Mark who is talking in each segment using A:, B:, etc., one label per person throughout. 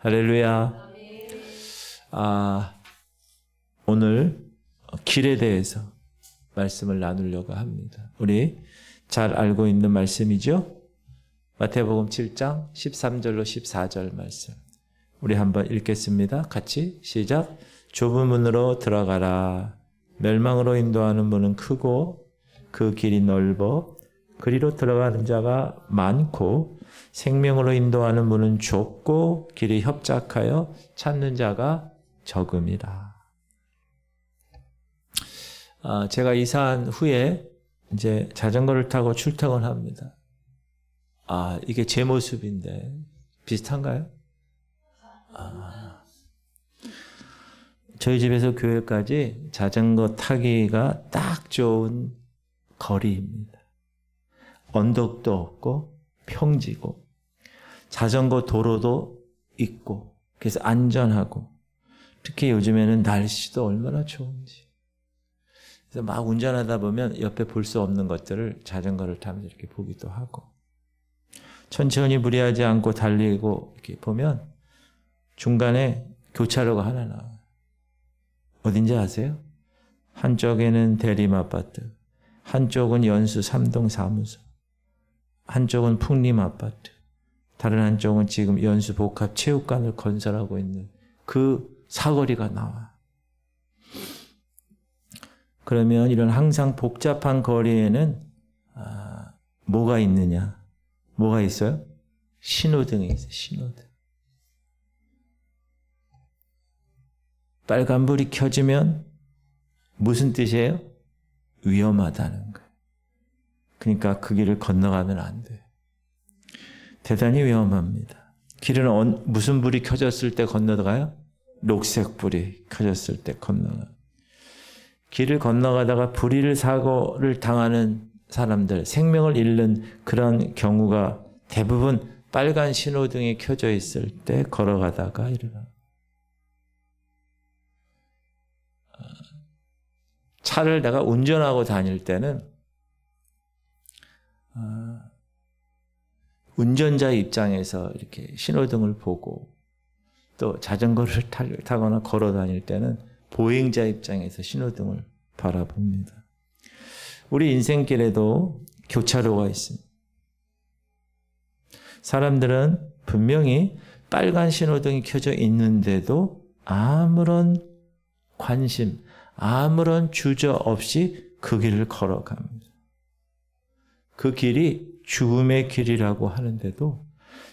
A: 할렐루야. 오늘 길에 대해서 말씀을 나누려고 합니다. 우리 잘 알고 있는 말씀이죠? 마태복음 7장 13절로 14절 말씀. 우리 한번 읽겠습니다. 같이 시작. 좁은 문으로 들어가라. 멸망으로 인도하는 문은 크고 그 길이 넓어 그리로 들어가는 자가 많고 생명으로 인도하는 문은 좁고 길이 협착하여 찾는 자가 적음이라. 제가 이사한 후에 이제 자전거를 타고 출퇴근합니다. 이게 제 모습인데 비슷한가요? 저희 집에서 교회까지 자전거 타기가 딱 좋은 거리입니다. 언덕도 없고 평지고 자전거 도로도 있고 그래서 안전하고 특히 요즘에는 날씨도 얼마나 좋은지 그래서 막 운전하다 보면 옆에 볼 수 없는 것들을 자전거를 타면서 이렇게 보기도 하고 천천히 무리하지 않고 달리고 이렇게 보면 중간에 교차로가 하나 나와요. 어딘지 아세요? 한쪽에는 대림아파트, 한쪽은 연수 3동 사무소, 한쪽은 풍림아파트, 다른 한쪽은 지금 연수 복합체육관을 건설하고 있는 그 사거리가 나와. 그러면 이런 항상 복잡한 거리에는 뭐가 있느냐? 뭐가 있어요? 신호등이 있어요. 신호등. 빨간불이 켜지면 무슨 뜻이에요? 위험하다는 거예요. 그러니까 그 길을 건너가면 안 돼요. 대단히 위험합니다. 길은 무슨 불이 켜졌을 때 건너가요? 녹색 불이 켜졌을 때 건너가요. 길을 건너가다가 불의를 사고를 당하는 사람들, 생명을 잃는 그런 경우가 대부분 빨간 신호등이 켜져 있을 때 걸어가다가 일어나요. 차를 내가 운전하고 다닐 때는 운전자 입장에서 이렇게 신호등을 보고 또 자전거를 타거나 걸어 다닐 때는 보행자 입장에서 신호등을 바라봅니다. 우리 인생길에도 교차로가 있습니다. 사람들은 분명히 빨간 신호등이 켜져 있는데도 아무런 관심, 아무런 주저 없이 그 길을 걸어갑니다. 그 길이 죽음의 길이라고 하는데도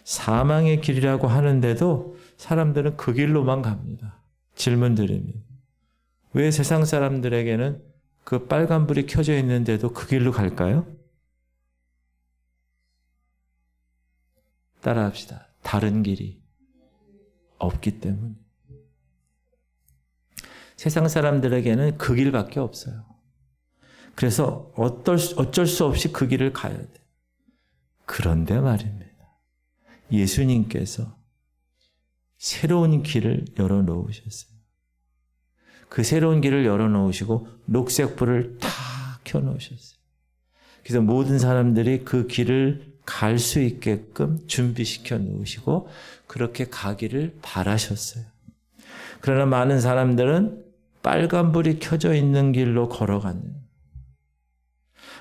A: 사망의 길이라고 하는데도 사람들은 그 길로만 갑니다. 질문 드립니다. 왜 세상 사람들에게는 그 빨간불이 켜져 있는데도 그 길로 갈까요? 따라합시다. 다른 길이 없기 때문에. 세상 사람들에게는 그 길밖에 없어요. 그래서 어쩔 수 없이 그 길을 가야 돼요. 그런데 말입니다. 예수님께서 새로운 길을 열어놓으셨어요. 그 새로운 길을 열어놓으시고 녹색불을 다 켜놓으셨어요. 그래서 모든 사람들이 그 길을 갈 수 있게끔 준비시켜 놓으시고 그렇게 가기를 바라셨어요. 그러나 많은 사람들은 빨간불이 켜져 있는 길로 걸어가는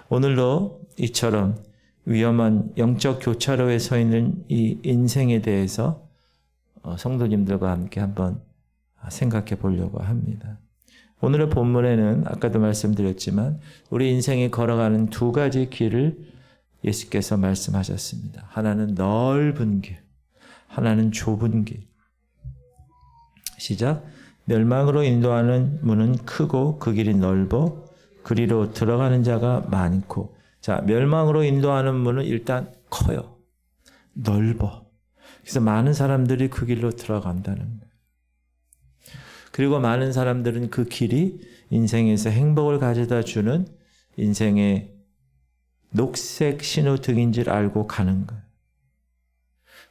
A: 오늘도 이처럼 위험한 영적 교차로에 서 있는 이 인생에 대해서 성도님들과 함께 한번 생각해 보려고 합니다. 오늘의 본문에는 아까도 말씀드렸지만 우리 인생이 걸어가는 두 가지 길을 예수께서 말씀하셨습니다. 하나는 넓은 길, 하나는 좁은 길. 시작. 멸망으로 인도하는 문은 크고 그 길이 넓어 그리로 들어가는 자가 많고. 자, 멸망으로 인도하는 문은 일단 커요. 넓어. 그래서 많은 사람들이 그 길로 들어간다는 거예요. 그리고 많은 사람들은 그 길이 인생에서 행복을 가져다 주는 인생의 녹색 신호등인 줄 알고 가는 거예요.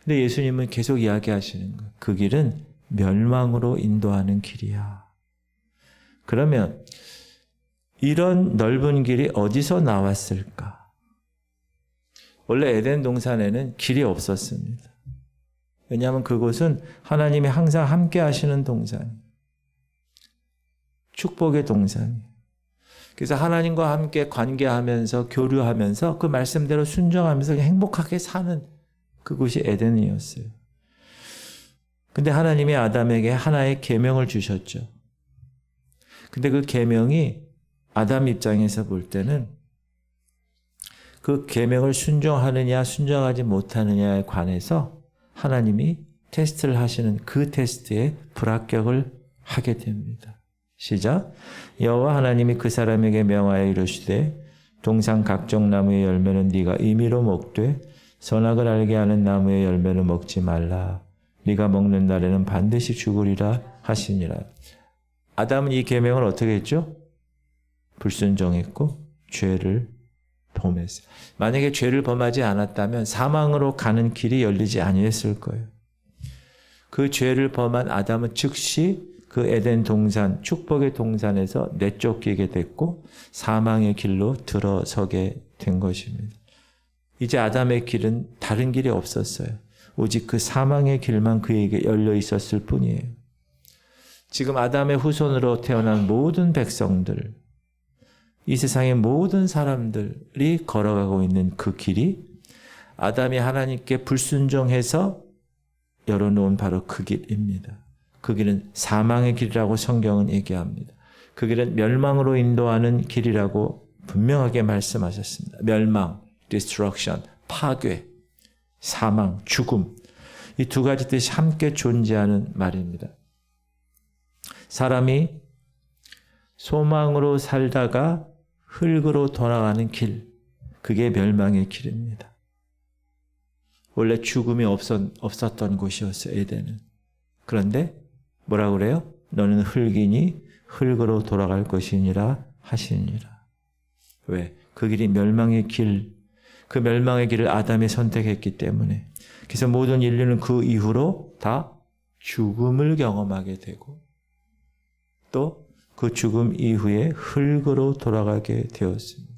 A: 근데 예수님은 계속 이야기하시는 거예요. 그 길은 멸망으로 인도하는 길이야. 그러면 이런 넓은 길이 어디서 나왔을까? 원래 에덴 동산에는 길이 없었습니다. 왜냐하면 그곳은 하나님이 항상 함께 하시는 동산이에요. 축복의 동산이에요. 그래서 하나님과 함께 관계하면서 교류하면서 그 말씀대로 순종하면서 행복하게 사는 그곳이 에덴이었어요. 근데 하나님이 아담에게 하나의 계명을 주셨죠. 근데 그 계명이 아담 입장에서 볼 때는 그 계명을 순종하느냐 순종하지 못하느냐에 관해서 하나님이 테스트를 하시는 그 테스트에 불합격을 하게 됩니다. 시작. 여호와 하나님이 그 사람에게 명하여 이르시되 동산 각종 나무의 열매는 네가 임의로 먹되 선악을 알게 하는 나무의 열매는 먹지 말라. 네가 먹는 날에는 반드시 죽으리라 하시니라. 아담은 이 계명을 어떻게 했죠? 불순종했고 죄를 범했어요. 만약에 죄를 범하지 않았다면 사망으로 가는 길이 열리지 아니했을 거예요. 그 죄를 범한 아담은 즉시 그 에덴 동산, 축복의 동산에서 내쫓기게 됐고 사망의 길로 들어서게 된 것입니다. 이제 아담의 길은 다른 길이 없었어요. 오직 그 사망의 길만 그에게 열려 있었을 뿐이에요. 지금 아담의 후손으로 태어난 모든 백성들, 이 세상의 모든 사람들이 걸어가고 있는 그 길이 아담이 하나님께 불순종해서 열어놓은 바로 그 길입니다. 그 길은 사망의 길이라고 성경은 얘기합니다. 그 길은 멸망으로 인도하는 길이라고 분명하게 말씀하셨습니다. 멸망, destruction, 파괴, 사망, 죽음. 이 두 가지 뜻이 함께 존재하는 말입니다. 사람이 소망으로 살다가 흙으로 돌아가는 길, 그게 멸망의 길입니다. 원래 죽음이 없었던 곳이었어요, 에덴은. 그런데 뭐라고 그래요? 너는 흙이니 흙으로 돌아갈 것이니라 하시니라. 왜? 그 길이 멸망의 길, 그 멸망의 길을 아담이 선택했기 때문에. 그래서 모든 인류는 그 이후로 다 죽음을 경험하게 되고 또 그 죽음 이후에 흙으로 돌아가게 되었습니다.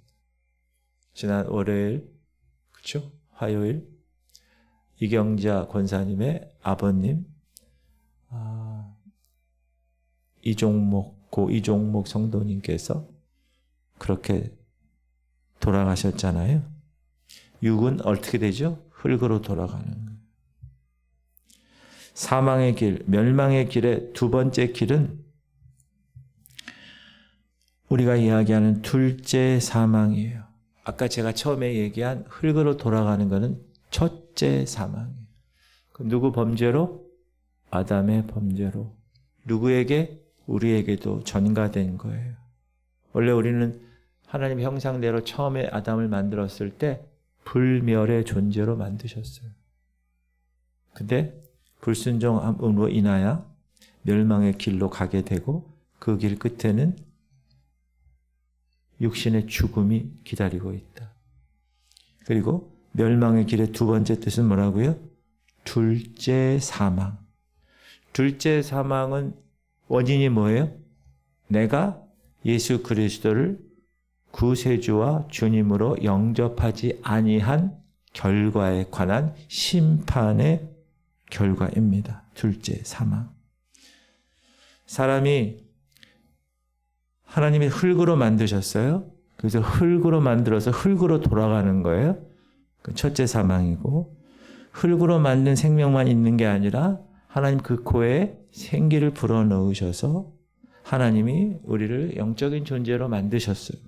A: 지난 월요일, 그렇죠? 화요일 이경자 권사님의 아버님 고 이종목 성도님께서 그렇게 돌아가셨잖아요. 육은 어떻게 되죠? 흙으로 돌아가는 거예요. 사망의 길, 멸망의 길의 두 번째 길은 우리가 이야기하는 둘째 사망이에요. 아까 제가 처음에 얘기한 흙으로 돌아가는 것은 첫째 사망이에요. 그럼 누구 범죄로? 아담의 범죄로. 누구에게? 우리에게도 전가된 거예요. 원래 우리는 하나님 형상대로 처음에 아담을 만들었을 때 불멸의 존재로 만드셨어요. 근데 불순종함으로 인하여 멸망의 길로 가게 되고 그 길 끝에는 육신의 죽음이 기다리고 있다. 그리고 멸망의 길의 두 번째 뜻은 뭐라고요? 둘째 사망. 둘째 사망은 원인이 뭐예요? 내가 예수 그리스도를 구세주와 주님으로 영접하지 아니한 결과에 관한 심판의 결과입니다. 둘째 사망. 사람이 하나님이 흙으로 만드셨어요. 그래서 흙으로 만들어서 흙으로 돌아가는 거예요. 그 첫째 사망이고 흙으로 만든 생명만 있는 게 아니라 하나님 그 코에 생기를 불어넣으셔서 하나님이 우리를 영적인 존재로 만드셨어요.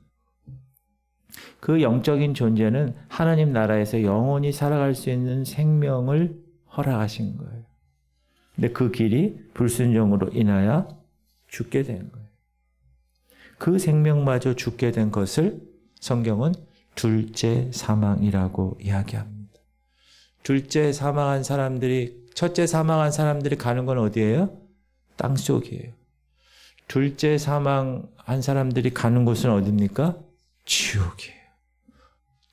A: 그 영적인 존재는 하나님 나라에서 영원히 살아갈 수 있는 생명을 허락하신 거예요. 근데 그 길이 불순종으로 인하여 죽게 된 거예요. 그 생명마저 죽게 된 것을 성경은 둘째 사망이라고 이야기합니다. 둘째 사망한 사람들이, 첫째 사망한 사람들이 가는 건 어디예요? 땅속이에요. 둘째 사망한 사람들이 가는 곳은 어디입니까? 지옥이에요.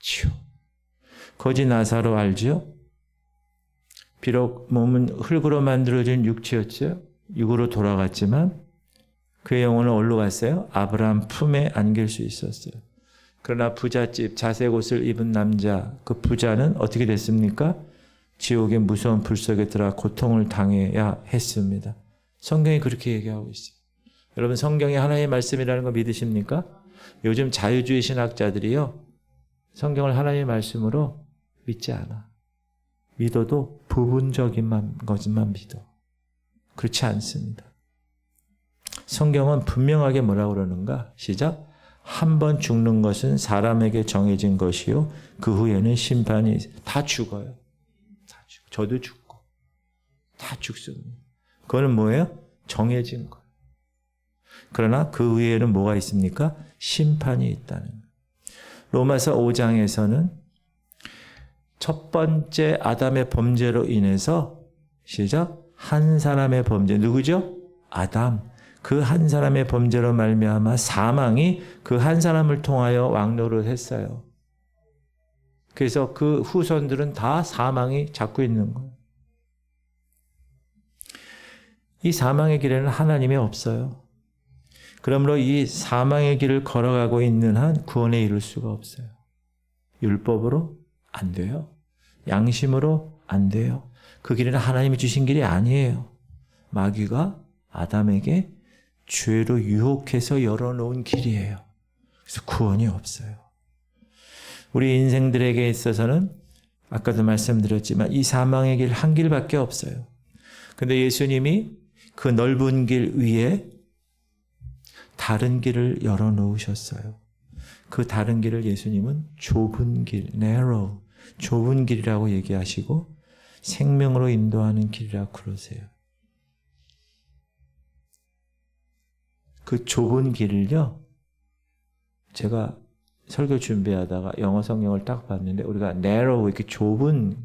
A: 지옥. 거지 나사로 알죠? 비록 몸은 흙으로 만들어진 육체였죠. 육으로 돌아갔지만 그의 영혼은 어디로 갔어요? 아브라함 품에 안길 수 있었어요. 그러나 부잣집 자색 옷을 입은 남자, 그 부자는 어떻게 됐습니까? 지옥의 무서운 불 속에 들어가 고통을 당해야 했습니다. 성경이 그렇게 얘기하고 있어요. 여러분 성경이 하나님의 말씀이라는 거 믿으십니까? 요즘 자유주의 신학자들이요. 성경을 하나님의 말씀으로 믿지 않아. 믿어도 부분적인 것만 믿어. 그렇지 않습니다. 성경은 분명하게 뭐라고 그러는가? 시작. 한 번 죽는 것은 사람에게 정해진 것이요. 그 후에는 심판이 다 죽어요. 다 죽어. 저도 죽고. 다 죽습니다. 그거는 뭐예요? 정해진 거예요. 그러나 그 후에는 뭐가 있습니까? 심판이 있다는 거예요. 로마서 5장에서는 첫 번째 아담의 범죄로 인해서 시작. 한 사람의 범죄. 누구죠? 아담. 그 한 사람의 범죄로 말미암아 사망이 그 한 사람을 통하여 왕노를 했어요. 그래서 그 후손들은 다 사망이 잡고 있는 거예요. 이 사망의 길에는 하나님이 없어요. 그러므로 이 사망의 길을 걸어가고 있는 한 구원에 이룰 수가 없어요. 율법으로 안 돼요. 양심으로 안 돼요. 그 길은 하나님이 주신 길이 아니에요. 마귀가 아담에게 죄로 유혹해서 열어놓은 길이에요. 그래서 구원이 없어요. 우리 인생들에게 있어서는 아까도 말씀드렸지만 이 사망의 길 한 길밖에 없어요. 근데 예수님이 그 넓은 길 위에 다른 길을 열어놓으셨어요. 그 다른 길을 예수님은 좁은 길, narrow, 좁은 길이라고 얘기하시고 생명으로 인도하는 길이라고 그러세요. 그 좁은 길을요, 제가 설교 준비하다가 영어 성경을 딱 봤는데 우리가 narrow, 이렇게 좁은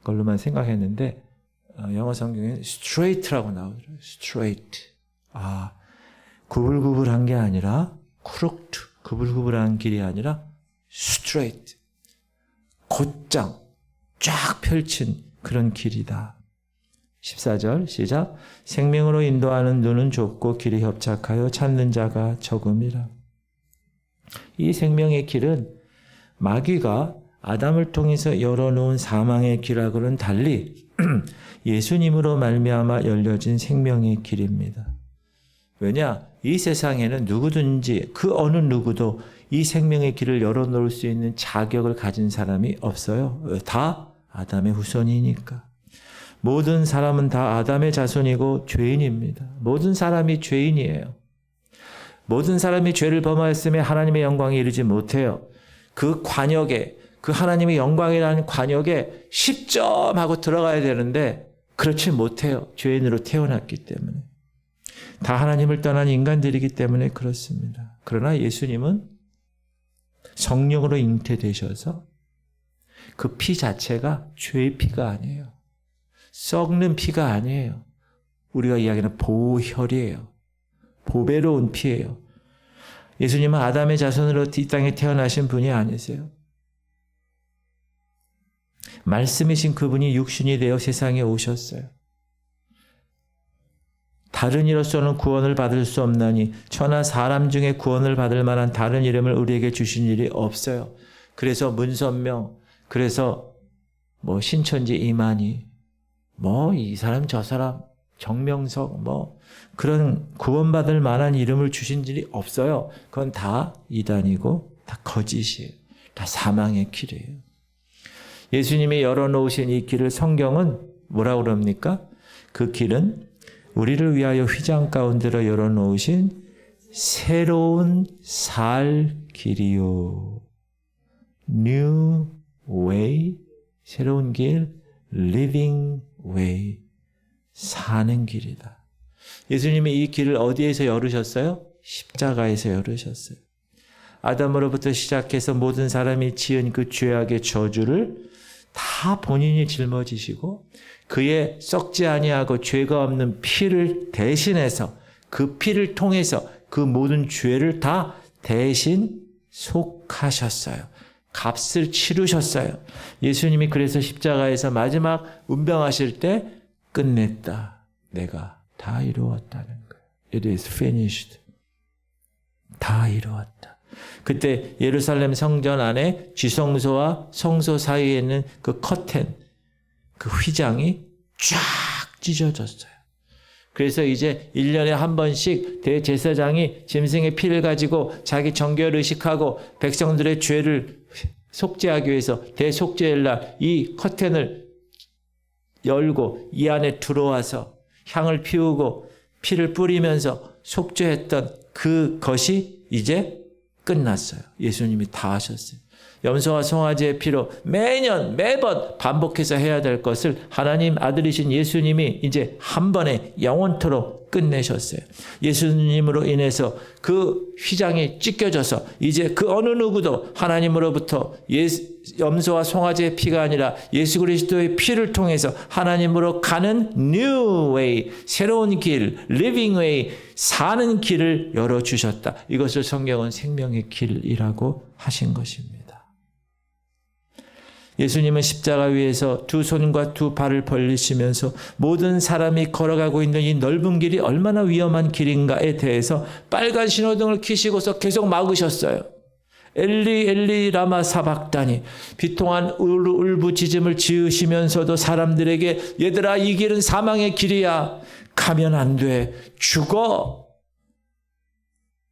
A: 걸로만 생각했는데 영어 성경에 straight라고 나오더라고요. straight. 구불구불한 게 아니라 crooked, 구불구불한 길이 아니라 straight. 곧장 쫙 펼친 그런 길이다. 14절 시작. 생명으로 인도하는 눈은 좁고 길이 협착하여 찾는 자가 적음이라. 이 생명의 길은 마귀가 아담을 통해서 열어놓은 사망의 길하고는 달리 예수님으로 말미암아 열려진 생명의 길입니다. 왜냐? 이 세상에는 누구든지 그 어느 누구도 이 생명의 길을 열어놓을 수 있는 자격을 가진 사람이 없어요. 다 아담의 후손이니까. 모든 사람은 다 아담의 자손이고 죄인입니다. 모든 사람이 죄인이에요. 모든 사람이 죄를 범하였음에 하나님의 영광에 이르지 못해요. 그 관역에, 그 하나님의 영광이라는 관역에 10점 하고 들어가야 되는데 그렇지 못해요. 죄인으로 태어났기 때문에. 다 하나님을 떠난 인간들이기 때문에 그렇습니다. 그러나 예수님은 성령으로 잉태되셔서 그 피 자체가 죄의 피가 아니에요. 썩는 피가 아니에요. 우리가 이야기하는 보혈이에요. 보배로운 피예요. 예수님은 아담의 자손으로 이 땅에 태어나신 분이 아니세요. 말씀이신 그분이 육신이 되어 세상에 오셨어요. 다른 이로서는 구원을 받을 수 없나니 천하 사람 중에 구원을 받을 만한 다른 이름을 우리에게 주신 일이 없어요. 그래서 문선명, 그래서 신천지 이만희, 이 사람 저 사람 정명석 그런 구원받을 만한 이름을 주신 일이 없어요. 그건 다 이단이고 다 거짓이에요. 다 사망의 길이에요. 예수님이 열어놓으신 이 길을 성경은 뭐라고 그럽니까? 그 길은 우리를 위하여 휘장 가운데로 열어놓으신 새로운 살 길이요. New way, 새로운 길, living way, 사는 길이다. 예수님이 이 길을 어디에서 열으셨어요? 십자가에서 열으셨어요. 아담으로부터 시작해서 모든 사람이 지은 그 죄악의 저주를 다 본인이 짊어지시고 그의 썩지 아니하고 죄가 없는 피를 대신해서 그 피를 통해서 그 모든 죄를 다 대신 속하셨어요. 값을 치르셨어요. 예수님이 그래서 십자가에서 마지막 운병하실 때 끝냈다. 내가 다 이루었다는 거예요. It is finished. 다 이루었다. 그때 예루살렘 성전 안에 쥐성소와 성소 사이에 있는 그 커튼, 그 휘장이 쫙 찢어졌어요. 그래서 이제 1년에 한 번씩 대제사장이 짐승의 피를 가지고 자기 정결 의식하고 백성들의 죄를 속죄하기 위해서 대속죄일 날 이 커튼을 열고 이 안에 들어와서 향을 피우고 피를 뿌리면서 속죄했던 그것이 이제 끝났어요. 예수님이 다 하셨어요. 염소와 송아지의 피로 매번 반복해서 해야 될 것을 하나님 아들이신 예수님이 이제 한 번에 영원토록 끝내셨어요. 예수님으로 인해서 그 휘장이 찢겨져서 이제 그 어느 누구도 하나님으로부터 염소와 송아지의 피가 아니라 예수 그리스도의 피를 통해서 하나님으로 가는 new way, 새로운 길, living way, 사는 길을 열어주셨다. 이것을 성경은 생명의 길이라고 하신 것입니다. 예수님은 십자가 위에서 두 손과 두 발을 벌리시면서 모든 사람이 걸어가고 있는 이 넓은 길이 얼마나 위험한 길인가에 대해서 빨간 신호등을 켜시고서 계속 막으셨어요. 엘리 엘리 라마 사박다니, 비통한 울부짖음을 지으시면서도 사람들에게 얘들아 이 길은 사망의 길이야. 가면 안 돼. 죽어.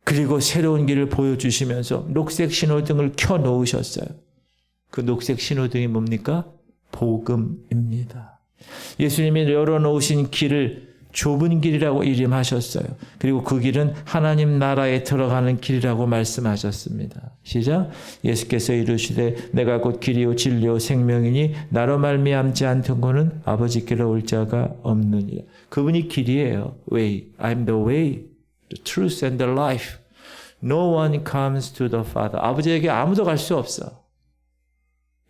A: 그리고 새로운 길을 보여주시면서 녹색 신호등을 켜놓으셨어요. 그 녹색 신호등이 뭡니까? 복음입니다. 예수님이 열어놓으신 길을 좁은 길이라고 이름하셨어요. 그리고 그 길은 하나님 나라에 들어가는 길이라고 말씀하셨습니다. 시작. 예수께서 이르시되 내가 곧 길이요 진리요 생명이니 나로 말미암지 않던고는 아버지께로 올 자가 없느니라. 그분이 길이에요. Way. I'm the way, the truth and the life. No one comes to the Father. 아버지에게 아무도 갈 수 없어.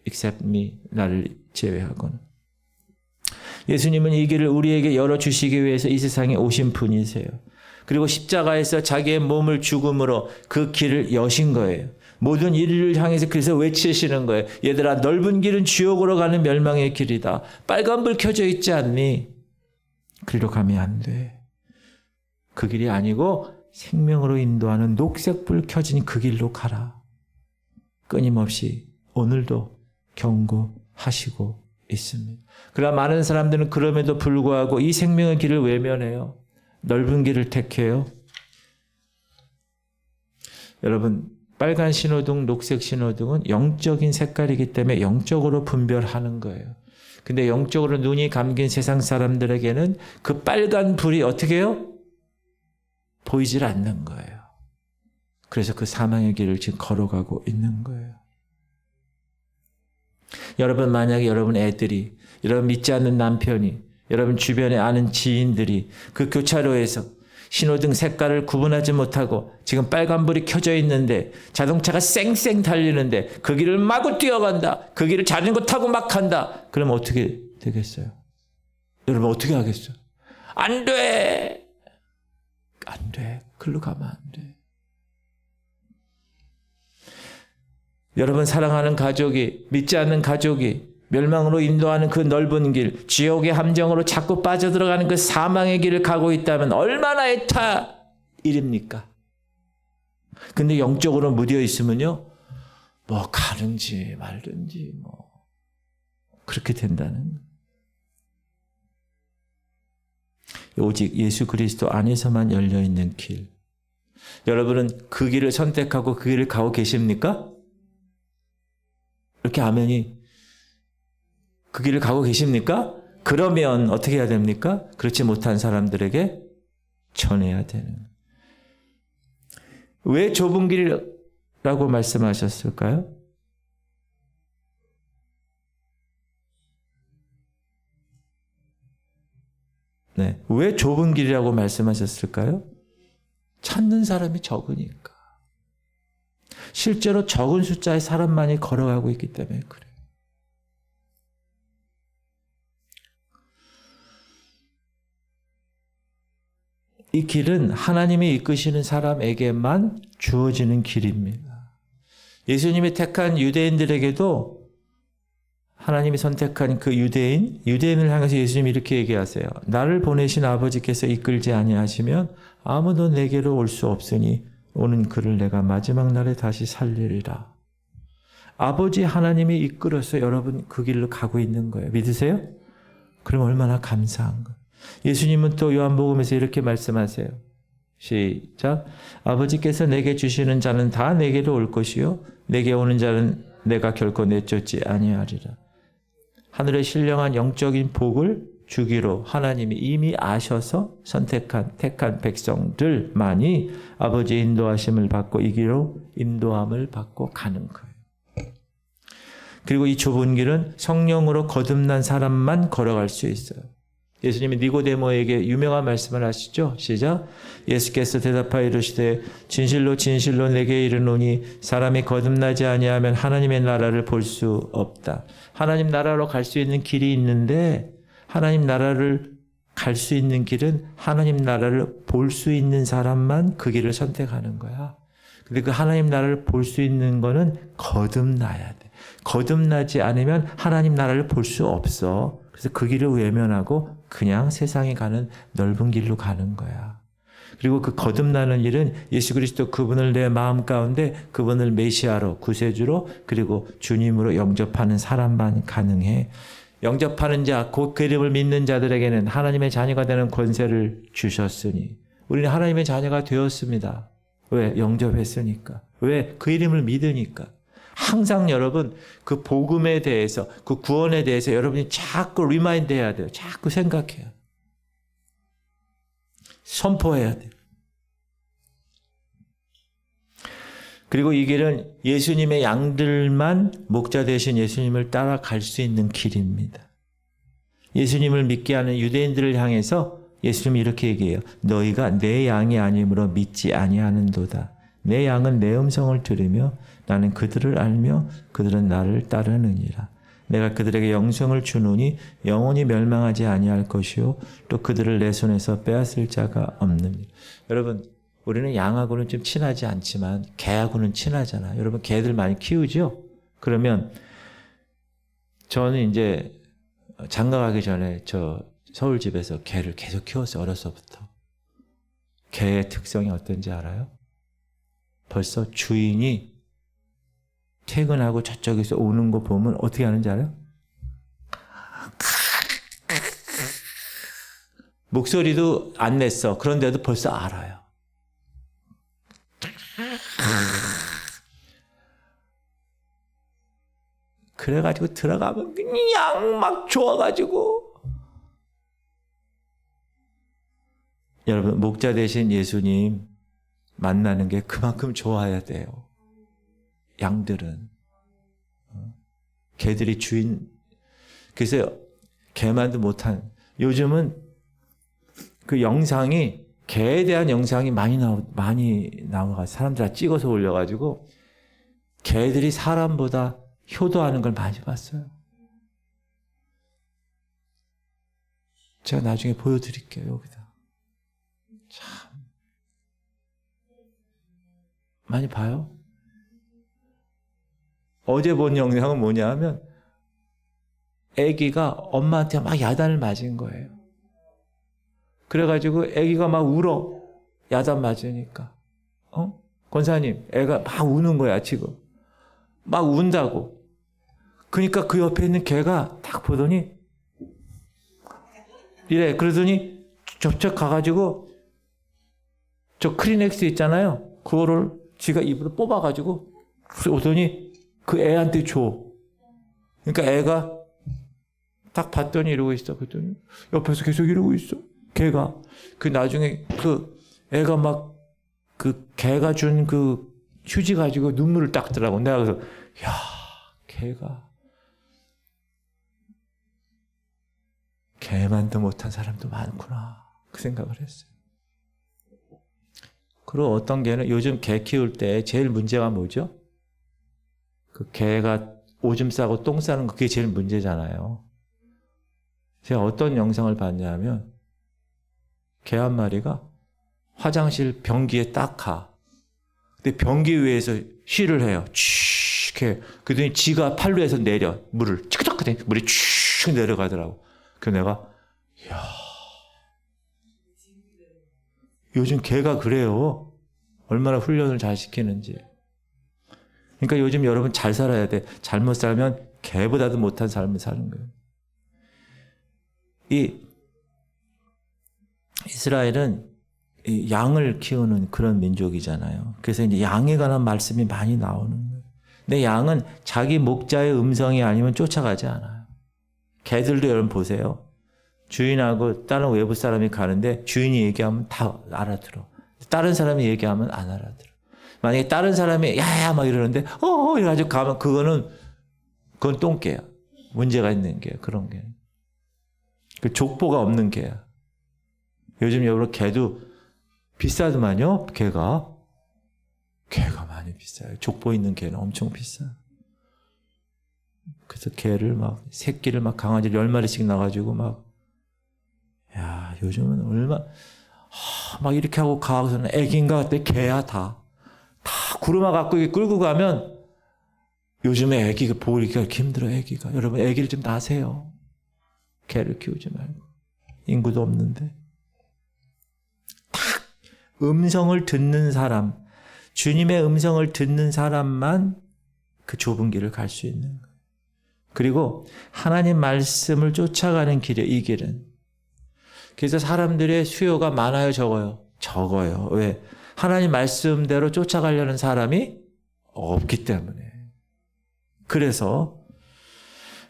A: except me, 나를 제외하고는. 예수님은 이 길을 우리에게 열어주시기 위해서 이 세상에 오신 분이세요. 그리고 십자가에서 자기의 몸을 죽음으로 그 길을 여신 거예요. 모든 인류를 향해서 그래서 외치시는 거예요. 얘들아 넓은 길은 지옥으로 가는 멸망의 길이다. 빨간불 켜져 있지 않니? 그리로 가면 안 돼. 그 길이 아니고 생명으로 인도하는 녹색불 켜진 그 길로 가라. 끊임없이 오늘도 경고하시고 있습니다. 그러나 많은 사람들은 그럼에도 불구하고 이 생명의 길을 외면해요. 넓은 길을 택해요. 여러분, 빨간 신호등, 녹색 신호등은 영적인 색깔이기 때문에 영적으로 분별하는 거예요. 근데 영적으로 눈이 감긴 세상 사람들에게는 그 빨간 불이 어떻게 해요? 보이질 않는 거예요. 그래서 그 사망의 길을 지금 걸어가고 있는 거예요. 여러분, 만약에 여러분 애들이, 여러분 믿지 않는 남편이, 여러분 주변에 아는 지인들이 그 교차로에서 신호등 색깔을 구분하지 못하고 지금 빨간불이 켜져 있는데 자동차가 쌩쌩 달리는데 그 길을 마구 뛰어간다. 그 길을 자전거 타고 막 간다. 그럼 어떻게 되겠어요? 여러분 어떻게 하겠어요? 안 돼. 안 돼. 글로 가면 안 돼. 여러분 사랑하는 가족이, 믿지 않는 가족이 멸망으로 인도하는 그 넓은 길, 지옥의 함정으로 자꾸 빠져들어가는 그 사망의 길을 가고 있다면 얼마나 애타 일입니까? 근데 영적으로 무뎌 있으면요, 뭐 가는지 말든지 뭐 그렇게 된다는. 오직 예수 그리스도 안에서만 열려 있는 길. 여러분은 그 길을 선택하고 그 길을 가고 계십니까? 이렇게 아멘이 그 길을 가고 계십니까? 그러면 어떻게 해야 됩니까? 그렇지 못한 사람들에게 전해야 되는. 왜 좁은 길이라고 말씀하셨을까요? 네. 왜 좁은 길이라고 말씀하셨을까요? 찾는 사람이 적으니까. 실제로 적은 숫자의 사람만이 걸어가고 있기 때문에 그래요. 이 길은 하나님이 이끄시는 사람에게만 주어지는 길입니다. 예수님이 택한 유대인들에게도 하나님이 선택한 그 유대인을 향해서 예수님이 이렇게 얘기하세요. 나를 보내신 아버지께서 이끌지 아니하시면 아무도 내게로 올 수 없으니 오는 그를 내가 마지막 날에 다시 살리리라. 아버지 하나님이 이끌어서 여러분 그 길로 가고 있는 거예요. 믿으세요? 그럼 얼마나 감사한가. 예수님은 또 요한복음에서 이렇게 말씀하세요. 시작. 아버지께서 내게 주시는 자는 다 내게로 올 것이요 내게 오는 자는 내가 결코 내쫓지 아니하리라. 하늘의 신령한 영적인 복을 주기로 하나님이 이미 아셔서 택한 백성들만이 아버지의 인도하심을 받고 이 길로 인도함을 받고 가는 거예요. 그리고 이 좁은 길은 성령으로 거듭난 사람만 걸어갈 수 있어요. 예수님이 니고데모에게 유명한 말씀을 하시죠. 시작. 예수께서 대답하여 이르시되 진실로 진실로 내게 이르노니 사람이 거듭나지 아니하면 하나님의 나라를 볼 수 없다. 하나님 나라로 갈 수 있는 길이 있는데 하나님 나라를 갈 수 있는 길은 하나님 나라를 볼 수 있는 사람만 그 길을 선택하는 거야. 근데 그 하나님 나라를 볼 수 있는 거는 거듭나야 돼. 거듭나지 않으면 하나님 나라를 볼 수 없어. 그래서 그 길을 외면하고 그냥 세상에 가는 넓은 길로 가는 거야. 그리고 그 거듭나는 일은 예수 그리스도 그분을 내 마음 가운데 그분을 메시아로 구세주로 그리고 주님으로 영접하는 사람만 가능해. 영접하는 자, 곧 그 이름을 믿는 자들에게는 하나님의 자녀가 되는 권세를 주셨으니 우리는 하나님의 자녀가 되었습니다. 왜? 영접했으니까. 왜? 그 이름을 믿으니까. 항상 여러분 그 복음에 대해서 그 구원에 대해서 여러분이 자꾸 리마인드 해야 돼요. 자꾸 생각해요. 선포해야 돼요. 그리고 이 길은 예수님의 양들만 목자 되신 예수님을 따라갈 수 있는 길입니다. 예수님을 믿게 하는 유대인들을 향해서 예수님이 이렇게 얘기해요. 너희가 내 양이 아니므로 믿지 아니하는도다. 내 양은 내 음성을 들으며 나는 그들을 알며 그들은 나를 따르느니라. 내가 그들에게 영생을 주노니 영원히 멸망하지 아니할 것이요 또 그들을 내 손에서 빼앗을 자가 없느니라. 여러분 우리는 양하고는 좀 친하지 않지만 개하고는 친하잖아요. 여러분 개들 많이 키우죠? 그러면 저는 이제 장가 가기 전에 저 서울집에서 개를 계속 키웠어요. 어려서부터. 개의 특성이 어떤지 알아요? 벌써 주인이 퇴근하고 저쪽에서 오는 거 보면 어떻게 하는지 알아요? 목소리도 안 냈어. 그런데도 벌써 알아요. 그래가지고 들어가면 그냥 막 좋아가지고 여러분 목자 되신 예수님 만나는 게 그만큼 좋아야 돼요. 양들은 개들이 주인 그래서 개만도 못한 요즘은 그 영상이 개에 대한 영상이 많이 나와가 사람들 다 찍어서 올려가지고 개들이 사람보다 효도하는 걸 많이 봤어요. 제가 나중에 보여드릴게요. 여기다 참 많이 봐요. 어제 본 영상은 뭐냐 하면 아기가 엄마한테 막 야단을 맞은 거예요. 그래가지고 아기가 막 울어. 야단 맞으니까. 권사님 애가 막 우는 거야 지금. 막 운다고. 그러니까 그 옆에 있는 개가 딱 보더니 이래. 그러더니 접촉 가가지고 저 크리넥스 있잖아요. 그거를 지가 입으로 뽑아가지고 오더니 그 애한테 줘. 그러니까 애가 딱 봤더니 이러고 있어. 그랬더니 옆에서 계속 이러고 있어. 개가. 그 나중에 그 애가 막 그 개가 준 그 휴지 가지고 눈물을 닦더라고. 내가 그래서 야, 개가 개만도 못한 사람도 많구나. 그 생각을 했어요. 그리고 어떤 개는 요즘 개 키울 때 제일 문제가 뭐죠? 그 개가 오줌 싸고 똥 싸는 거 그게 제일 문제잖아요. 제가 어떤 영상을 봤냐면 개 한 마리가 화장실 변기에 딱 가. 근데 변기 위에서 쉬를 해요. 쭉 해. 그랬더니 지가 팔로에서 내려. 물을 치크닥 그더니 물이 쭉 내려가더라고. 그래서 내가 이야 요즘 개가 그래요. 얼마나 훈련을 잘 시키는지. 그러니까 요즘 여러분 잘 살아야 돼. 잘못 살면 개보다도 못한 삶을 사는 거예요. 이 이스라엘은 이 양을 키우는 그런 민족이잖아요. 그래서 이제 양에 관한 말씀이 많이 나오는 거예요. 근데 양은 자기 목자의 음성이 아니면 쫓아가지 않아요. 개들도 여러분 보세요. 주인하고 다른 외부 사람이 가는데 주인이 얘기하면 다 알아들어. 다른 사람이 얘기하면 안 알아들어. 만약에 다른 사람이 야야 막 이러는데 이래가지고 가면 그건 똥개야. 문제가 있는 개야. 그런 개. 그 족보가 없는 개야. 요즘 여러분 개도 비싸더만요. 개가 많이 비싸요. 족보 있는 개는 엄청 비싸. 그래서 개를 막 새끼를 막 강아지 10마리씩 나가지고 막 야 요즘은 막 이렇게 하고 가고서는 애기인가 그때 개야 다 구르마 갖고 끌고 가면 요즘에 애기가 보기가 힘들어. 애기가 여러분 애기를 좀 낳으세요. 개를 키우지 말고 인구도 없는데. 딱 음성을 듣는 사람, 주님의 음성을 듣는 사람만 그 좁은 길을 갈 수 있는 거예요. 그리고 하나님 말씀을 쫓아가는 길이에요. 이 길은. 그래서 사람들의 수요가 많아요, 적어요? 적어요. 왜? 하나님 말씀대로 쫓아가려는 사람이 없기 때문에. 그래서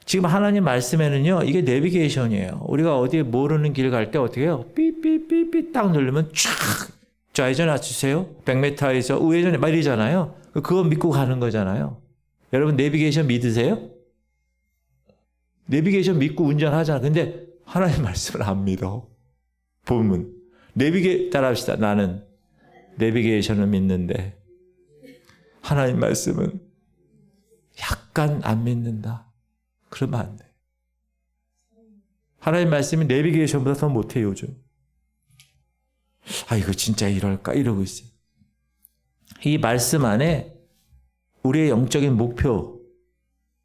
A: 지금 하나님 말씀에는요, 이게 내비게이션이에요. 우리가 어디에 모르는 길 갈 때 어떻게 해요? 삐삐삐삐 딱 누르면 쫙 좌회전 맞추세요. 100m에서 우회전에 막 이러잖아요. 그거 믿고 가는 거잖아요. 여러분 내비게이션 믿으세요? 내비게이션 믿고 운전하잖아. 근데 하나님 말씀을 안 믿어. 보면 따라합시다. 나는 내비게이션을 믿는데 하나님 말씀은 약간 안 믿는다. 그러면 안 돼. 하나님 말씀이 내비게이션보다 더 못해 요즘. 이거 진짜 이럴까? 이러고 있어요. 이 말씀 안에 우리의 영적인 목표,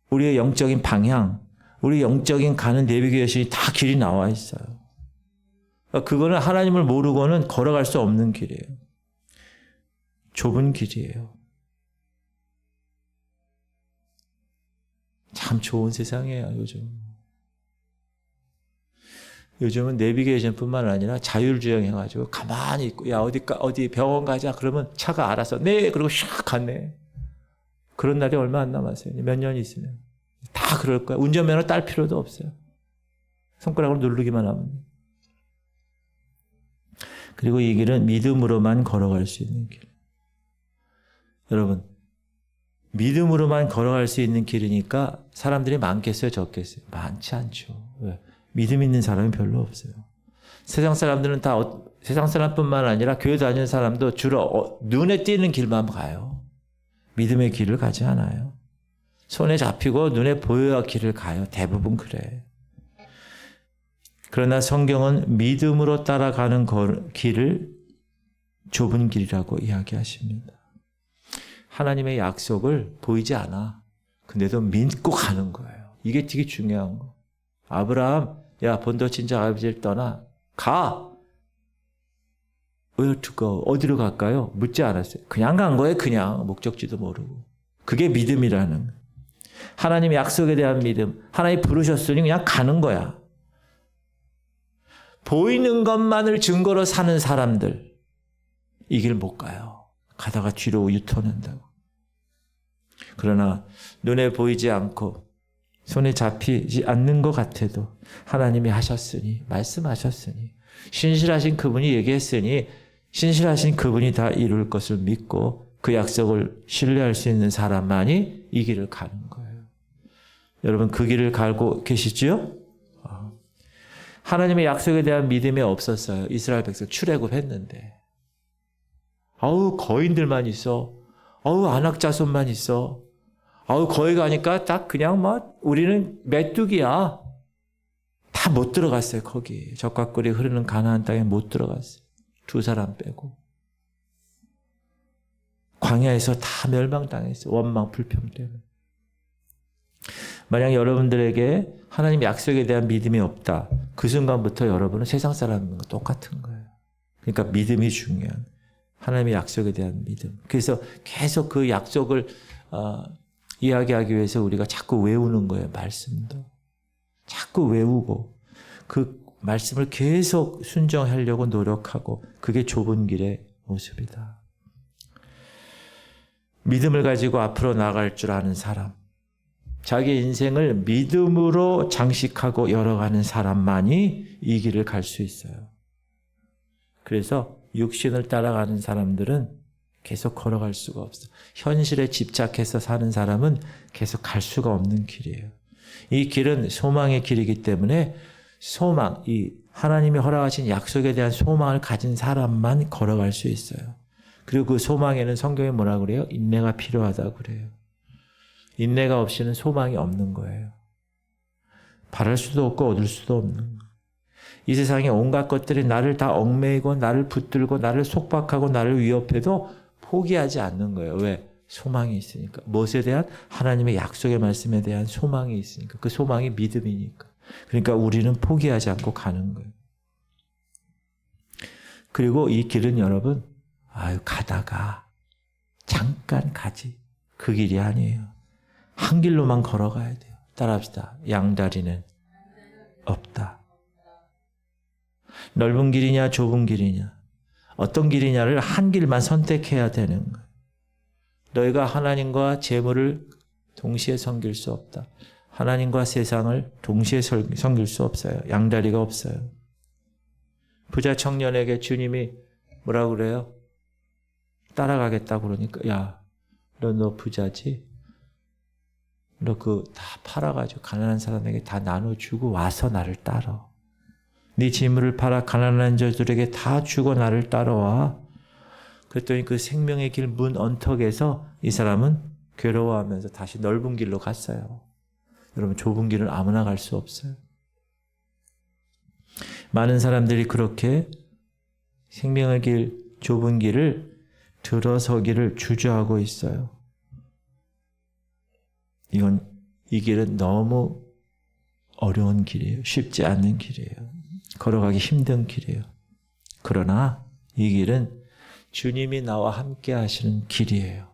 A: 우리의 영적인 방향, 우리 영적인 가는 내비게이션이 다 길이 나와 있어요. 그거는 하나님을 모르고는 걸어갈 수 없는 길이에요. 좁은 길이에요. 참 좋은 세상이에요, 요즘. 요즘은 내비게이션뿐만 아니라 자율주행 해가지고 가만히 있고, 야, 어디 병원 가자. 그러면 차가 알아서, 네! 그리고 샥 갔네. 그런 날이 얼마 안 남았어요. 몇 년 있으면. 다 그럴 거야. 운전면허 딸 필요도 없어요. 손가락으로 누르기만 하면. 그리고 이 길은 믿음으로만 걸어갈 수 있는 길. 여러분, 믿음으로만 걸어갈 수 있는 길이니까 사람들이 많겠어요? 적겠어요? 많지 않죠. 왜? 믿음 있는 사람이 별로 없어요. 세상 사람들은 다 세상 사람뿐만 아니라 교회 다니는 사람도 주로 눈에 띄는 길만 가요. 믿음의 길을 가지 않아요. 손에 잡히고 눈에 보여야 길을 가요. 대부분 그래. 그러나 성경은 믿음으로 따라가는 길을 좁은 길이라고 이야기하십니다. 하나님의 약속을 보이지 않아. 근데도 믿고 가는 거예요. 이게 되게 중요한 거. 아브라함, 야, 본토 친척 아버지를 떠나. 가! Where to go? 어디로 갈까요? 묻지 않았어요. 그냥 간 거예요. 그냥. 목적지도 모르고. 그게 믿음이라는 거예요. 하나님의 약속에 대한 믿음. 하나님 부르셨으니 그냥 가는 거야. 보이는 것만을 증거로 사는 사람들. 이 길 못 가요. 가다가 뒤로 유턴한다고. 그러나 눈에 보이지 않고 손에 잡히지 않는 것 같아도 하나님이 하셨으니, 말씀하셨으니, 신실하신 그분이 얘기했으니 신실하신 그분이 다 이룰 것을 믿고 그 약속을 신뢰할 수 있는 사람만이 이 길을 가는 거예요. 여러분 그 길을 가고 계시지요? 하나님의 약속에 대한 믿음이 없었어요. 이스라엘 백성 출애굽했는데. 거인들만 있어. 안악자손만 있어. 거기 가니까 딱 그냥 우리는 메뚜기야. 다 못 들어갔어요, 거기. 젖과 꿀이 흐르는 가나안 땅에 못 들어갔어요. 2사람 빼고. 광야에서 다 멸망당했어요. 원망, 불평 때문에. 만약 여러분들에게 하나님 약속에 대한 믿음이 없다. 그 순간부터 여러분은 세상 사람과 똑같은 거예요. 그러니까 믿음이 중요한. 하나님의 약속에 대한 믿음. 그래서 계속 그 약속을 이야기하기 위해서 우리가 자꾸 외우는 거예요. 말씀도. 자꾸 외우고 그 말씀을 계속 순종하려고 노력하고 그게 좁은 길의 모습이다. 믿음을 가지고 앞으로 나갈 줄 아는 사람, 자기 인생을 믿음으로 장식하고 열어가는 사람만이 이 길을 갈 수 있어요. 그래서 육신을 따라가는 사람들은 계속 걸어갈 수가 없어요. 현실에 집착해서 사는 사람은 계속 갈 수가 없는 길이에요. 이 길은 소망의 길이기 때문에 소망, 이 하나님이 허락하신 약속에 대한 소망을 가진 사람만 걸어갈 수 있어요. 그리고 그 소망에는 성경에 뭐라 그래요? 인내가 필요하다고 그래요. 인내가 없이는 소망이 없는 거예요. 바랄 수도 없고 얻을 수도 없는 거예요. 이 세상에 온갖 것들이 나를 다 얽매이고 나를 붙들고 나를 속박하고 나를 위협해도 포기하지 않는 거예요. 왜? 소망이 있으니까. 무엇에 대한? 하나님의 약속의 말씀에 대한 소망이 있으니까. 그 소망이 믿음이니까. 그러니까 우리는 포기하지 않고 가는 거예요. 그리고 이 길은 여러분, 가다가 잠깐 가지. 그 길이 아니에요. 한 길로만 걸어가야 돼요. 따라합시다. 양다리는 없다. 넓은 길이냐 좁은 길이냐 어떤 길이냐를 한 길만 선택해야 되는 거예요. 너희가 하나님과 재물을 동시에 섬길 수 없다. 하나님과 세상을 동시에 섬길 수 없어요. 양다리가 없어요. 부자 청년에게 주님이 뭐라고 그래요? 따라가겠다고 그러니까 야, 너 부자지? 너 그거 다 팔아가지고 가난한 사람에게 다 나눠주고 와서 나를 따라. 네 재물을 팔아 가난한 자들에게 다 주고 나를 따라와. 그랬더니 그 생명의 길 문 언덕에서 이 사람은 괴로워하면서 다시 넓은 길로 갔어요. 여러분, 좁은 길은 아무나 갈 수 없어요. 많은 사람들이 그렇게 생명의 길, 좁은 길을 들어서기를 주저하고 있어요. 이 길은 너무 어려운 길이에요. 쉽지 않는 길이에요. 걸어가기 힘든 길이에요. 그러나 이 길은 주님이 나와 함께 하시는 길이에요.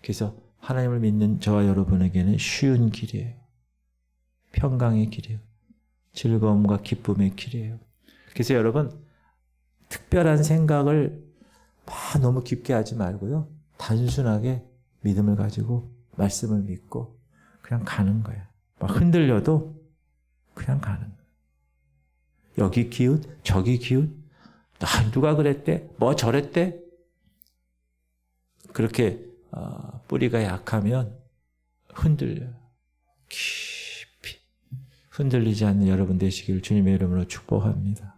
A: 그래서 하나님을 믿는 저와 여러분에게는 쉬운 길이에요. 평강의 길이에요. 즐거움과 기쁨의 길이에요. 그래서 여러분, 특별한 생각을 막 너무 깊게 하지 말고요. 단순하게 믿음을 가지고 말씀을 믿고 그냥 가는 거예요. 막 흔들려도 그냥 가는 거예요. 여기 기웃, 저기 기웃, 누가 그랬대, 뭐 저랬대. 그렇게 뿌리가 약하면 흔들려요. 깊이 흔들리지 않는 여러분 되시기를 주님의 이름으로 축복합니다.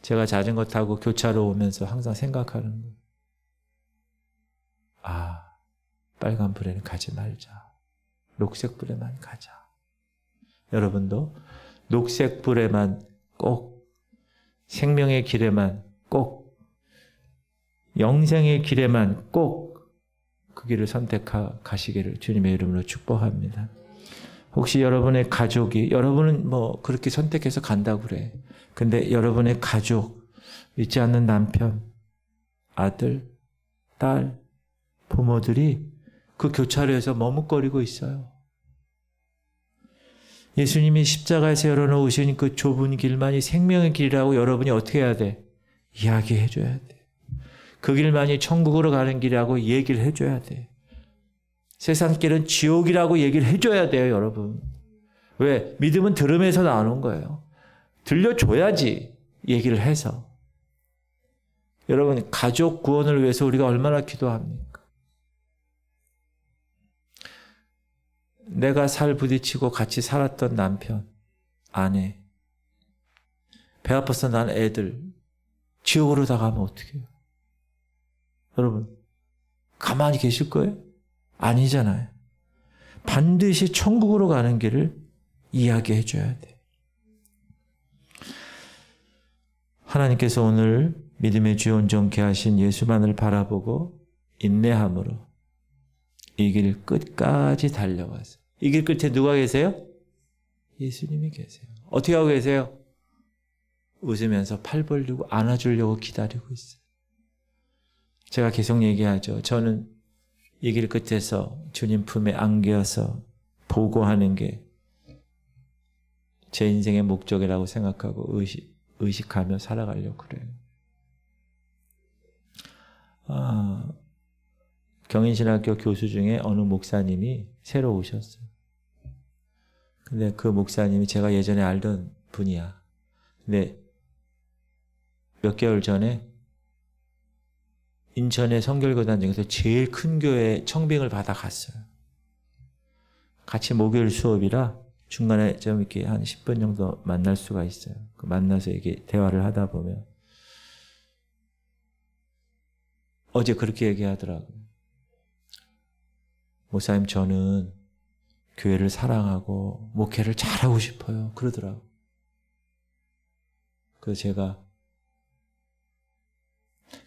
A: 제가 자전거 타고 교차로 오면서 항상 생각하는 거예요. 빨간 불에는 가지 말자. 녹색 불에만 가자. 여러분도 녹색 불에만 꼭, 생명의 길에만 꼭, 영생의 길에만 꼭 그 길을 선택하시기를 주님의 이름으로 축복합니다. 혹시 여러분의 가족이, 여러분은 뭐 그렇게 선택해서 간다고 그래. 근데 여러분의 가족, 믿지 않는 남편, 아들, 딸, 부모들이 그 교차로에서 머뭇거리고 있어요. 예수님이 십자가에서 열어놓으신 그 좁은 길만이 생명의 길이라고 여러분이 어떻게 해야 돼? 이야기해 줘야 돼. 그 길만이 천국으로 가는 길이라고 얘기를 해줘야 돼. 세상 길은 지옥이라고 얘기를 해줘야 돼요, 여러분. 왜? 믿음은 들음에서 나오는 거예요. 들려줘야지, 얘기를 해서. 여러분, 가족 구원을 위해서 우리가 얼마나 기도합니까? 내가 살 부딪히고 같이 살았던 남편, 아내, 배 아파서 난 애들, 지옥으로 다 가면 어떡해요? 여러분, 가만히 계실 거예요? 아니잖아요. 반드시 천국으로 가는 길을 이야기해 줘야 돼. 하나님께서 오늘 믿음의 주 온전케 하신 예수만을 바라보고 인내함으로 이 길 끝까지 달려가서, 이 길 끝에 누가 계세요? 예수님이 계세요. 어떻게 하고 계세요? 웃으면서 팔 벌리고 안아주려고 기다리고 있어요. 제가 계속 얘기하죠. 저는 이 길 끝에서 주님 품에 안겨서 보고하는 게 제 인생의 목적이라고 생각하고 의식하며 살아가려고 그래요. 경인신학교 교수 중에 어느 목사님이 새로 오셨어요. 근데 그 목사님이 제가 예전에 알던 분이야. 근데 몇 개월 전에 인천의 성결교단 중에서 제일 큰 교회 청빙을 받아 갔어요. 같이 목요일 수업이라 중간에 좀 이렇게 한 10분 정도 만날 수가 있어요. 만나서 이렇게 대화를 하다 보면 어제 그렇게 얘기하더라고요. 목사님, 저는 교회를 사랑하고 목회를 잘하고 싶어요. 그러더라고요. 그래서 제가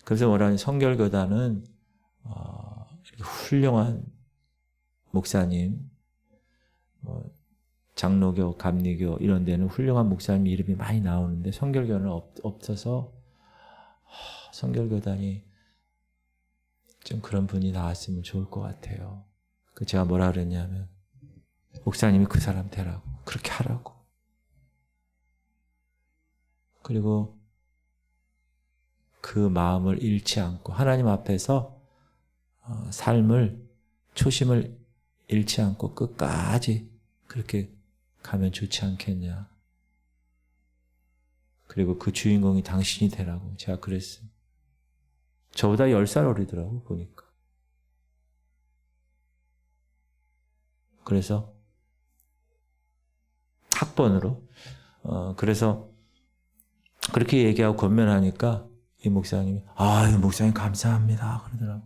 A: 그래서 뭐라는 성결교단은 훌륭한 목사님, 장로교, 감리교 이런 데는 훌륭한 목사님 이름이 많이 나오는데 성결교는 없어서 성결교단이 좀 그런 분이 나왔으면 좋을 것 같아요. 그 제가 뭐라 그랬냐면 목사님이 그 사람 되라고, 그렇게 하라고. 그리고 그 마음을 잃지 않고 하나님 앞에서 삶을, 초심을 잃지 않고 끝까지 그렇게 가면 좋지 않겠냐. 그리고 그 주인공이 당신이 되라고 제가 그랬어요. 저보다 10살 어리더라고 보니까. 그래서 학번으로 그래서 그렇게 얘기하고 권면하니까 이 목사님이 목사님 감사합니다 그러더라고.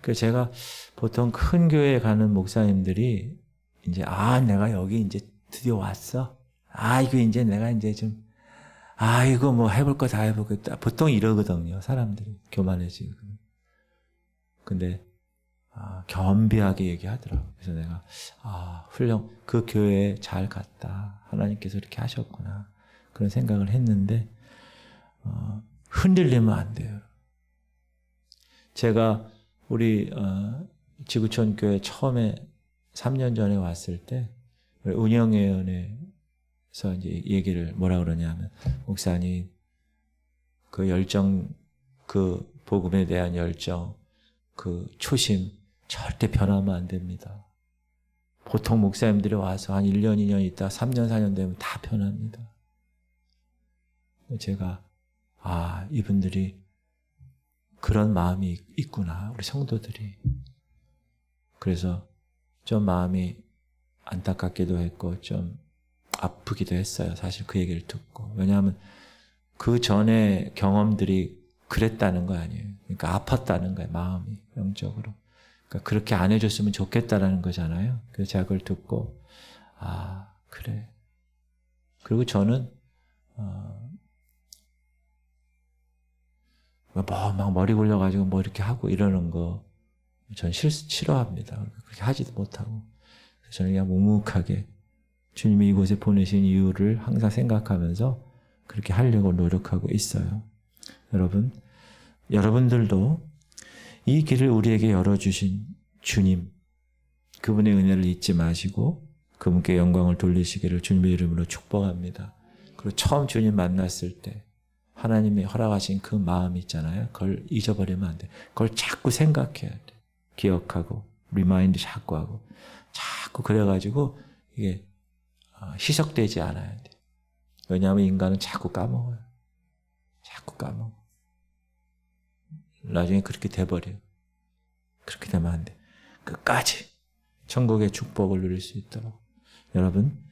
A: 그래서 제가 보통 큰 교회에 가는 목사님들이 이제 내가 여기 이제 드디어 왔어. 이거 이제 내가 이제 좀 이거 뭐 해볼 거 다 해보겠다. 보통 이러거든요. 사람들이 교만해지고. 근데 겸비하게 얘기하더라고. 그래서 내가 그 교회에 잘 갔다. 하나님께서 이렇게 하셨구나. 그런 생각을 했는데 흔들리면 안 돼요. 제가 우리 지구촌 교회 처음에 3년 전에 왔을 때 운영위원회에서 이제 얘기를 뭐라 그러냐면 목사님 그 열정, 그 복음에 대한 열정, 그 초심 절대 변하면 안 됩니다. 보통 목사님들이 와서 한 1년, 2년 있다 3년, 4년 되면 다 변합니다. 제가 이분들이 그런 마음이 있구나, 우리 성도들이. 그래서 좀 마음이 안타깝기도 했고 좀 아프기도 했어요. 사실 그 얘기를 듣고. 왜냐하면 그 전에 경험들이 그랬다는 거 아니에요. 그러니까 아팠다는 거예요. 마음이 영적으로. 그러니까 그렇게 안 해줬으면 좋겠다라는 거잖아요. 그래서 제가 그걸 듣고 그래. 그리고 저는 막 머리 굴려가지고 뭐 이렇게 하고 이러는 거 전 싫어합니다. 그렇게 하지도 못하고. 저는 그냥 묵묵하게 주님이 이곳에 보내신 이유를 항상 생각하면서 그렇게 하려고 노력하고 있어요. 여러분들도 이 길을 우리에게 열어주신 주님, 그분의 은혜를 잊지 마시고 그분께 영광을 돌리시기를 주님의 이름으로 축복합니다. 그리고 처음 주님 만났을 때 하나님이 허락하신 그 마음 있잖아요. 그걸 잊어버리면 안 돼. 그걸 자꾸 생각해야 돼. 기억하고 리마인드 자꾸 하고 자꾸 그래가지고 이게 희석되지 않아야 돼. 왜냐하면 인간은 자꾸 까먹어요. 자꾸 까먹어. 나중에 그렇게 돼버려요. 그렇게 되면 안 돼. 끝까지 천국의 축복을 누릴 수 있도록 여러분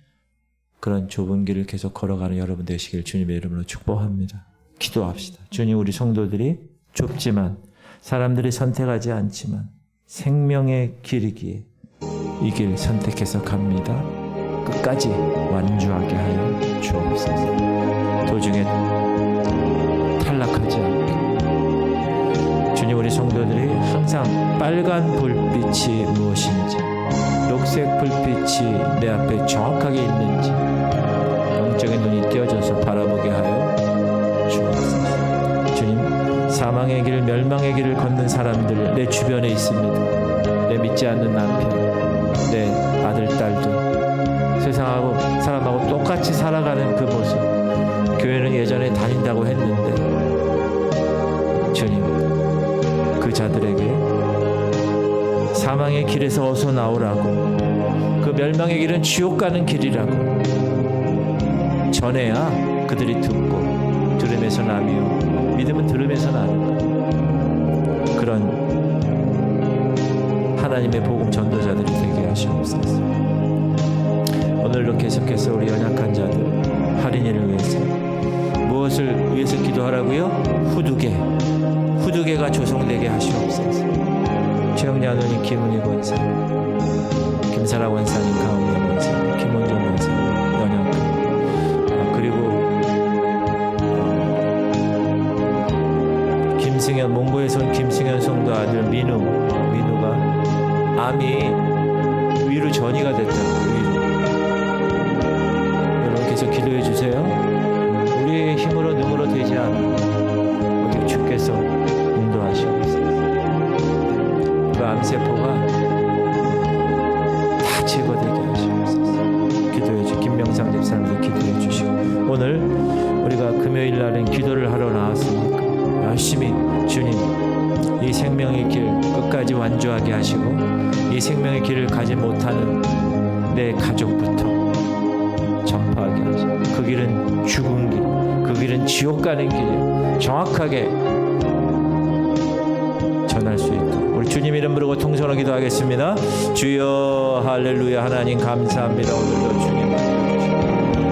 A: 그런 좁은 길을 계속 걸어가는 여러분 되시길 주님의 이름으로 축복합니다. 기도합시다. 주님, 우리 성도들이 좁지만 사람들이 선택하지 않지만 생명의 길이기에 이 길 선택해서 갑니다. 끝까지 완주하게 하여 주옵소서. 도중에 탈락하지 않게. 주님, 우리 성도들이 항상 빨간 불빛이 무엇인지, 녹색 불빛이 내 앞에 정확하게 있는지 영적인 눈이 띄어져서 바라보게 하여 주옵소서. 주님, 사망의 길, 멸망의 길을 걷는 사람들 내 주변에 있습니다. 내 믿지 않는 남편, 내 아들, 딸들, 세상하고 사람하고 똑같이 살아가는 그 모습, 교회는 예전에 다닌다고 했는데 주님 그 자들에게 사망의 길에서 어서 나오라고, 그 멸망의 길은 지옥 가는 길이라고 전해야 그들이 듣고, 들음에서 나며 믿음은 들음에서 나는 그런 하나님의 복음 전도자들이 되게 하시옵소서. 오늘도 계속해서 우리 연약한 자들, 할인이를 위해서 무엇을 위해서 기도하라고요? 후두개가 조성되게 하시옵소서. 최영래 아노님, 김은희 권사, 김사라 원사님, 가은영 원사님, 김원종 원사님, 연약한, 그리고 김승현, 몽고에서 온 김승현 성도 아들 민우가 암이 위로 전이가 됐다고. 여러분 계속 기도해 주세요. 우리의 힘으로 능으로 되지 않아 오직 주께서 인도하시옵소서. 그 암세포가 다 제거되게 하시옵소서. 기도해 주. 김명상 집사님도 기도해 주시고, 오늘 우리가 금요일 날은 기도를 하러 나왔으니까 열심히 주님 이 생명의 길 끝까지 완주하게 하시고, 이 생명의 길을 가지 못하는 내 가족부터 전파하게 하시고, 그 길은 죽은 길, 그 길은 지옥 가는 길이야 정확하게 전할 수 있도록 우리 주님 이름 부르고 통성으로 기도하겠습니다. 주여 할렐루야. 하나님 감사합니다. 오늘도 주님